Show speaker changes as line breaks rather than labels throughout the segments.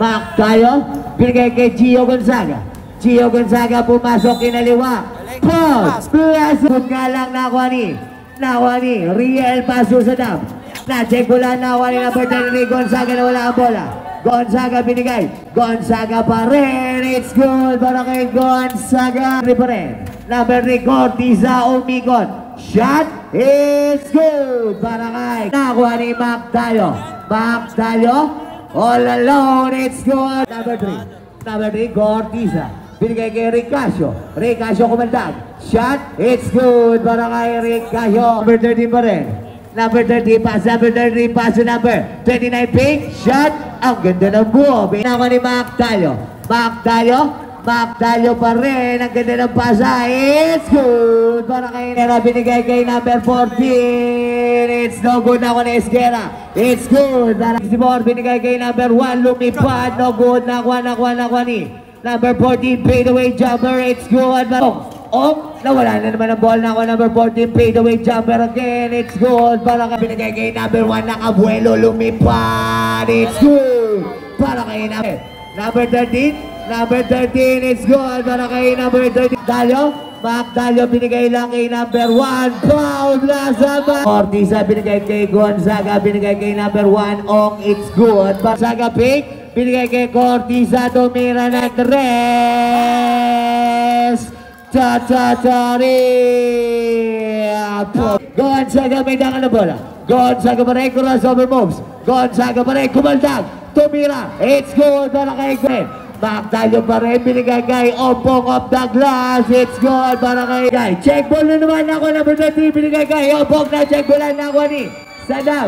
Mac tayo. Binigay kay Gio Gonzaga. Gio Gonzaga pumasok kinaliwa. Paul. Plasot nga lang nakuha ni Riel paso sa dam. Na-check bola nakuha ni number 10 ni Gonzaga na wala ang bola. Gonzaga binigay. Gonzaga pa rin. It's good para kay Gonzaga. Pa rin. Number 3 Cortiza umikot. Shot. It's good para kay nakuha ni Mac tayo. Mac tayo. All alone. It's good. Number 3 Cortiza. Binigay kay Ricasio. Ricasio kumandag. Shot. It's good para kay Ricasio. Number 13 pa rin. Number 30 pass. Number 30 pass to number 29 Pink. Shot. Ang ganda ng buo. Nakuha ni Mac tayo. Mac tayo. Mac tayo pa rin. Ang ganda ng pasa. It's good para kay Nera. Binigay kay number 14. It's no good na ako na Esquera. It's good para 64. Binigay kay number 1. Lumipad. No good. Nakuha ni number 14. Fade away jumper. It's good. Nawala na naman ang ball na ako. Number 14. Fade away jumper again. It's good para kay binigay kay number 1. Nakabuelo. Lumipad. It's good para kay number 13. Number 13, it's good para kay number 13. Dalio, Mac Dalio binigay lang kay number 1. Paul Blasaba. Cortiza binigay kay Gonzaga, binigay kay number 1. Ong, it's good. Gonzaga pick, binigay kay Cortiza, tumira na 3. Gonzaga may daka na bola. Gonzaga pa rin, crossover moves. Gonzaga pa rin, kumaldag. Tumira, it's good para kay Gwen. Mac Dalio pa rin, binigay kay Opong of the glass. It's good para kay check ball na naman ako. Number 23, binigay kay Opong na check ball na ako ni Sadam.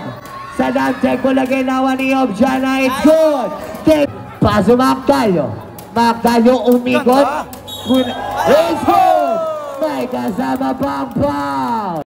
Check ball na kay nawa ni Objana. It's good. Paso Mac Dalio. Mac Dalio umikot. It's good. May kasama pang foul.